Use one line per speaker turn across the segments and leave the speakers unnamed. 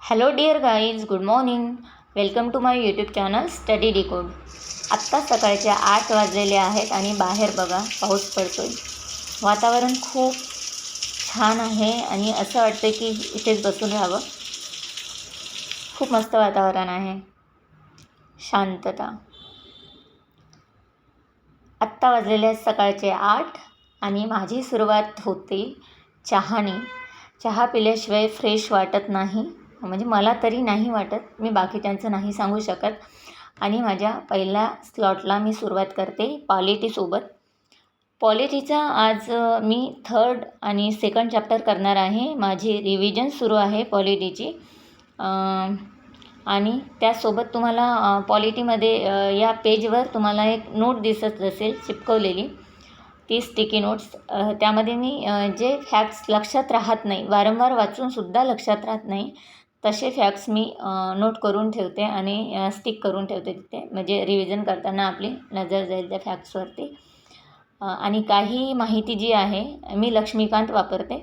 Hello dear guys, good morning. Welcome to my YouTube channel Study Decode. आत्ता सकाळचे 8 वाजलेले आहेत आणि बाहेर बघा पाऊस पडतो आहे. वातावरण खूप छान आहे आणि असं वाटतं की इथेच बसून राहावं. खूप मस्त वातावरण आहे, शांतता. आत्ता वाजलेले आहेत सकाळचे 8 आणि माझी सुरुवात होते चहाने. चहा पिल्याशिवाय फ्रेश वाटत नाही, म्हणजे मला तरी नाही वाटत. मी बाकीच्यांचं नाही सांगू शकत. आणि माझ्या पहिल्या स्लॉटला मी सुरुवात करते पॉलिटीसोबत. पॉलिटीचा आज मी 3rd आणि 2nd चॅप्टर करणार आहे. माझी रिव्हिजन सुरू आहे पॉलिटीची. आणि त्यासोबत तुम्हाला पॉलिटीमध्ये या पेजवर तुम्हाला एक नोट दिसत असेल चिपकवलेली, ती स्टिकी नोट्स. त्यामध्ये मी जे फॅक्ट्स लक्षात राहत नाही, वारंवार वाचूनसुद्धा लक्षात राहत नाही, तसे फॅक्ट्स मी नोट करून ठेवते आणि स्टिक करून ठेवते तिथे, म्हणजे रिव्हिजन करताना आपली नजर जाईल त्या फॅक्ट्सवरती. आणि काही माहिती जी आहे मी लक्ष्मीकांत वापरते.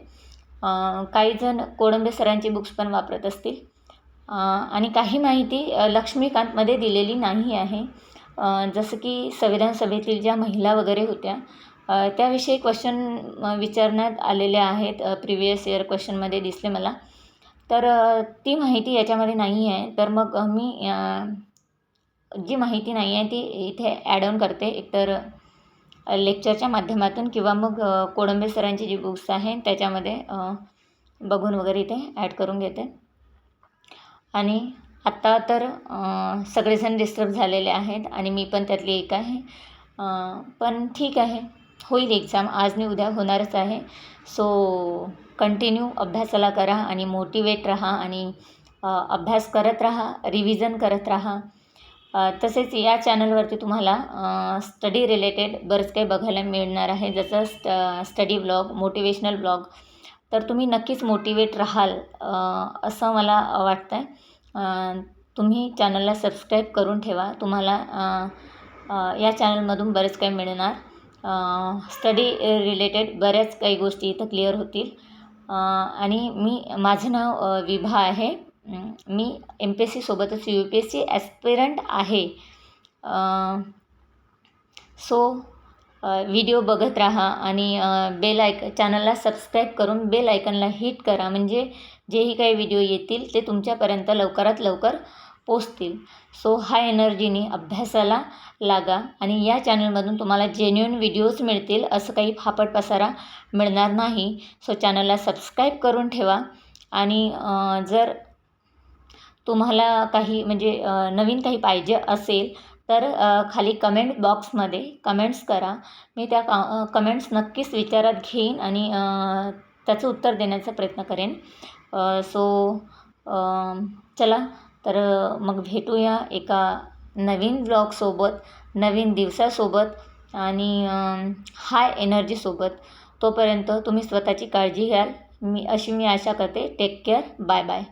काहीजण कोडंबे सरांची बुक्स पण वापरत असतील. आणि काही माहिती लक्ष्मीकांतमध्ये दिलेली नाही आहे. जसं की संविधान सभेतील ज्या महिला वगैरे होत्या, त्याविषयी क्वेश्चन विचारण्यात आलेले आहेत. प्रिव्हियस इयर क्वेश्चनमध्ये दिसले मला. तर ती माहिती याच्यामध्ये नाही आहे. तर मग मी जी माहिती नाही आहे ती इथे ॲड ऑन करते, एकतर लेक्चरच्या माध्यमातून किंवा मग कोडंबे सरांची जी बुक्स आहेत त्याच्यामध्ये बघून वगैरे इथे ॲड करून घेते. आणि आत्ता तर सगळेजण डिस्टर्ब झालेले आहेत आणि मी पण त्यातली एक आहे. पण ठीक आहे, होईल एक्झाम. आज नाही उद्या होणारच आहे. सो कंटिन्यू अभ्यासाला करा आणि मोटिवेट राहा आणि अभ्यास करत राहा, रिव्हिजन करत राहा. तसेच या चॅनलवरती तुम्हाला स्टडी रिलेटेड बरंच काही बघायला मिळणार आहे, जसं स्टडी ब्लॉग, मोटिवेशनल ब्लॉग. तर तुम्ही नक्कीच मोटिवेट राहाल असं मला वाटतं आहे. तुम्ही चॅनलला सबस्क्राईब करून ठेवा. तुम्हाला या चॅनलमधून बरेच काही मिळणार. स्टडी रिलेटेड बऱ्याच काही गोष्टी इथं क्लिअर होतील. आणि माझं नाव विभा आहे. मी MPSC सोबतच UPSC ॲस्पिरंट आहे. सो व्हिडिओ बघत राहा आणि चॅनलला सबस्क्राईब करून बेल आयकनला हिट करा, म्हणजे जेही काही व्हिडिओ येतील ते तुमच्यापर्यंत लवकरात लवकर पोचतील. सो हाय एनर्जीने अभ्यासाला लागा आणि या चॅनलमधून तुम्हाला जेन्युइन व्हिडिओज मिळतील, असं काही फापट पसारा मिळणार नाही. सो चॅनलला सबस्क्राईब करून ठेवा. आणि जर तुम्हाला काही म्हणजे नवीन काही पाहिजे असेल तर खाली कमेंट बॉक्समध्ये कमेंट्स करा. मी त्या कमेंट्स नक्कीच विचारात घेईन आणि त्याचं उत्तर देण्याचा प्रयत्न करेन. सो चला तर मग भेटूया एका नवीन ब्लॉगसोबत, नवीन दिवसासोबत आणि हाय एनर्जीसोबत. तोपर्यंत तुम्ही स्वतःची काळजी घ्याल, मी आशा करते. Take care. Bye bye.